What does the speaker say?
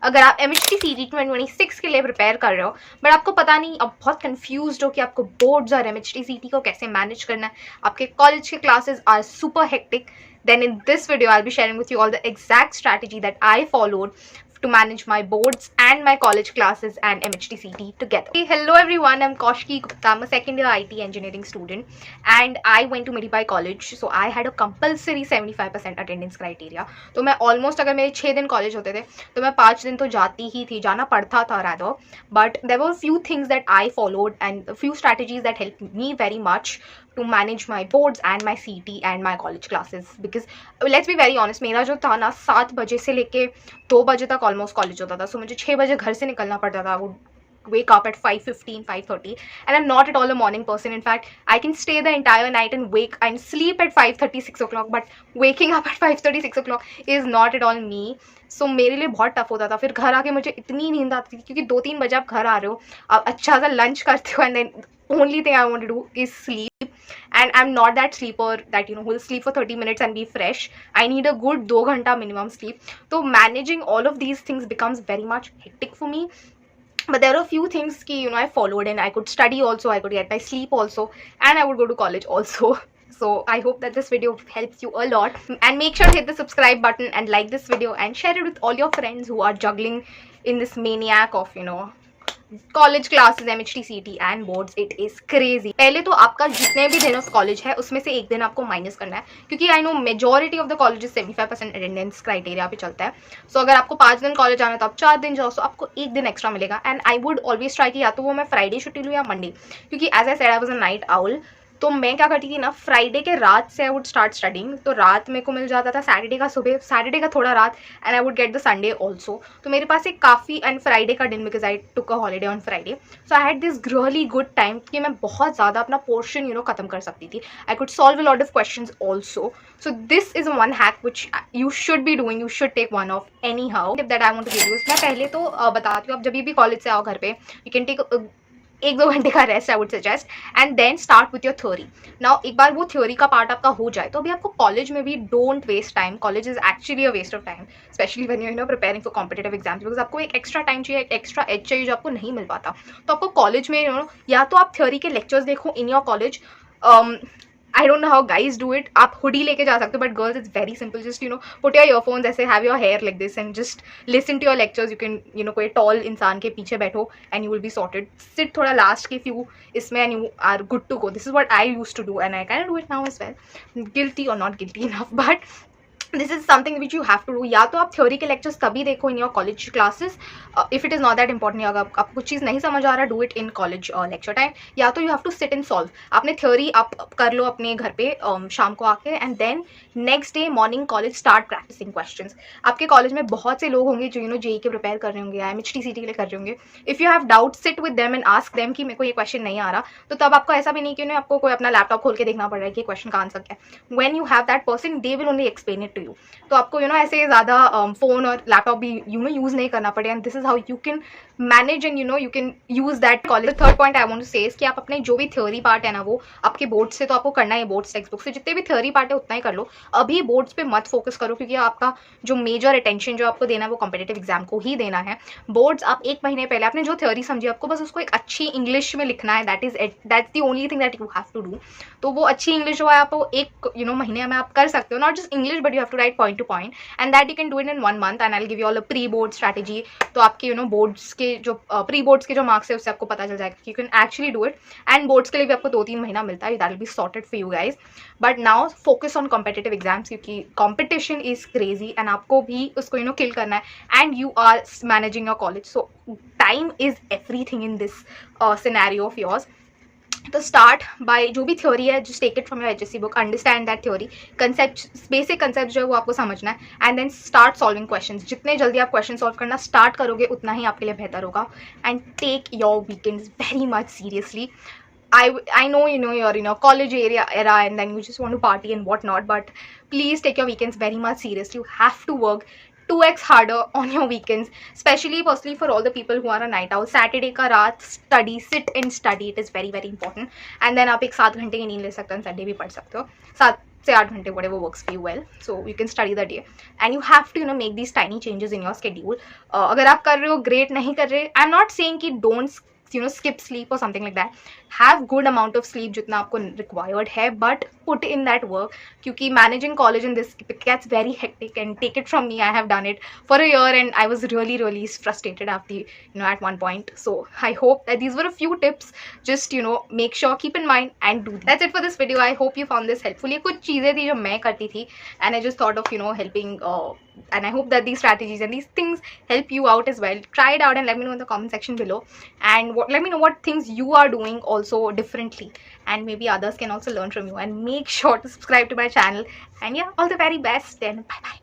अगर आप MHTCET 2026 के लिए प्रिपेयर कर रहे हो बट आपको पता नहीं, अब बहुत कंफ्यूज्ड हो कि आपको बोर्ड्स और MHTCET को कैसे मैनेज करना है, आपके कॉलेज के classes are super hectic, then in this video I'll be sharing with you all the exact strategy that I followed to manage my boards and my college classes and MHTCET together. Hey, hello everyone, I'm Koshki Gupta. I'm a second year IT engineering student and I went to Miribai College, so I had a compulsory 75% attendance criteria. तो मैं almost, अगर मेरे 6 दिन college होते थे तो मैं 5 दिन तो जाती ही थी, जाना पड़ता था rather, but there were few things that I followed and a few strategies that helped me very much to manage my boards and my CET and my college classes, because let's be very honest, मेरा जो था ना 7 बजे से लेके 2 बजे तक almost college होता था, सो मुझे 6 बजे घर से निकलना पड़ता था. वो wake up at 5:15, 5:30, and I'm not at all a morning person. In fact, I can stay the entire night and wake and sleep at 5:30, 6 o'clock, but waking up at 5:30, 6 o'clock is not at all me. So मेरे लिए बहुत tough होता था. फिर घर आके मुझे इतनी नींद आती थी क्योंकि 2-3 बजे आप घर आ रहे हो, आप अच्छा सा लंच करते हो, and then only thing I want to do is sleep. And I'm not that sleeper that who will sleep for 30 minutes and be fresh. I need a good 2 घंटा minimum sleep. So managing all of these things becomes very much hectic for me. But there are a few things ki, I followed, and I could study also, I could get my sleep also, and I would go to college also. So I hope that this video helps you a lot, and make sure to hit the subscribe button and like this video and share it with all your friends who are juggling in this maniac of college classes, MHTCET and boards. It is crazy. पहले तो आपका जितने भी दिन of college है उसमें से एक दिन आपको माइनस करना है, क्योंकि I know majority of the colleges 75% attendance criteria पे चलता है. सो अगर आपको 5 दिन कॉलेज आना है तो आप 4 दिन जाओ, सो आपको एक दिन एक्स्ट्रा मिलेगा. And I would always try कि या तो वो मैं फ्राइडे छुट्टी लूँ या मंडे, क्योंकि as I said I was a night owl. तो मैं क्या करती थी ना, फ्राइडे के रात से आई वुड स्टार्ट स्टडिंग, तो रात मेरे को मिल जाता था, सैटरडे का सुबह, सैटरडे का थोड़ा रात, and I would get the Sunday also. तो मेरे पास एक काफ़ी, एंड फ्राइडे का दिन, because I took a holiday on Friday, so I had this really good time कि मैं बहुत ज़्यादा अपना पोर्शन खत्म कर सकती थी. I could solve a lot of questions also. So this is one hack which you should be doing, you should take one of anyhow that I want to give you. मैं पहले तो बताती हूँ, आप जब भी college से आओ घर पे, यू कैन टेक 1-2 घंटे का rest I would suggest, and then start with your theory. Now एक बार वो थ्योरी का पार्ट आपका हो जाए तो अभी आपको कॉलेज में भी don't waste time. College is actually a waste of time, especially when you preparing for competitive exams, because आपको एक एक्स्ट्रा टाइम चाहिए, एक एक्स्ट्रा एज चाहिए जो आपको नहीं मिल पाता. तो आपको कॉलेज में या तो आप थ्योरी के लेक्चर्स देखो in your college. I don't know how guys do it. आप हुडी लेके जा सकते हो, but girls it's very simple. Just put your earphones ऐसे, have your hair like this and just listen to your lectures. You can कोई tall इंसान के पीछे बैठो and you will be sorted. Sit थोड़ा last के few इसमें and you are good to go. This is what I used to do and I kind of do it now as well. Guilty or not guilty enough, but this is something which you have to do. या तो आप theory के lectures तभी देखो in your college classes, if it is not that important. अगर आपको कुछ चीज़ नहीं समझ आ रहा, do it in college lecture time. या तो you have to sit and solve. आपने थ्योरी आप कर लो अपने घर पे शाम को आके, and then next day morning college start practising questions. आपके कॉलेज में बहुत से लोग होंगे जो जेई के प्रिपेयर कर रहे होंगे या MHTCET के लिए कर रहे होंगे. If you have doubt, sit with them and ask them कि मेरे को ये क्वेश्चन नहीं आ रहा. तो तब आपको ऐसा भी नहीं कि आपको कोई अपना लैपटॉप खोल के देखना पड़ रहा है कि क्वेश्चन का आंसर क्या है. When you have that person, they will only explain it to you. तो आपको ऐसे ज़्यादा फ़ोन और लैपटॉप भी यूज़ नहीं करना पड़े. And this is how you can manage and you can use that college. Third point I want to say कि आप अपने जो भी थ्योरी पार्ट है ना, वो आपके बोर्ड से तो आपको करना है, बोर्ड्स टेक्स्ट बुक से जितने भी थ्योरी पार्ट है उतना ही कर लो. अभी बोर्ड्स पे मत फोकस करो, क्योंकि आपका जो मेजर अटेंशन जो आपको देना है वो कॉम्पिटिटिव एग्जाम को ही देना है. बोर्ड्स आप 1 महीने पहले आपने जो थ्योरी समझी, आपको बस उसको एक अच्छी इंग्लिश में लिखना है. That's the only thing that you have to do. तो वो अच्छी इंग्लिश जो है आपको 1 महीने में आप कर सकते हो. Not just English, but you have to write point to point, and that you can do it in 1 month. And I will give you all a pre board strategy. तो आपके बोर्ड्स के जो प्री बोर्ड्स के जो marks है उससे आपको पता चल जाएगा कि you can actually do it. And boards के लिए भी आपको 2-3 महीना मिलता है. That will be sorted for you guys. But now focus on competitive exams, क्योंकि कॉम्पिटिशन इज क्रेजी एंड आपको भी उसको किल करना है. And you are managing your college, so time is everything in this scenario of yours. तो start by जो भी theory है, just take it from your HSC book, understand that theory concept, basic concept जो है वो आपको समझना है. And then start solving questions. जितने जल्दी आप क्वेश्चन सॉल्व करना स्टार्ट करोगे उतना ही आपके लिए बेहतर होगा. And take your weekends very much seriously. I know you're in a college era and then you just want to party and whatnot, but please take your weekends very much seriously. You have to work 2x harder on your weekends, especially firstly for all the people who are a night owl. Saturday का रात study, sit and study. It is very very important. And then आप एक 7 घंटे की नींद ले सकते हो, संडे भी पढ़ सकते हो. say 8 घंटे, whatever works for you well. So you can study the day and you have to make these tiny changes in your schedule. अगर आप कर रहे हो great, नहीं कर रहे, I'm not saying कि don't skip sleep or something like that. Have good amount of sleep जितना आपको required है, but put in that work, क्योंकि managing college in this gets very hectic. And take it from me, I have done it for a year and I was really frustrated after at one point. So I hope that these were a few tips. Just make sure, keep in mind and do these. That's it for this video. I hope you found this helpful. ये कुछ चीजें थी जो मैं करती थी and I just thought of helping, and I hope that these strategies and these things help you out as well. Try it out and let me know in the comment section below, and let me know what things you are doing also differently, and maybe others can also learn from you. And make sure to subscribe to my channel, and yeah, all the very best, then bye bye.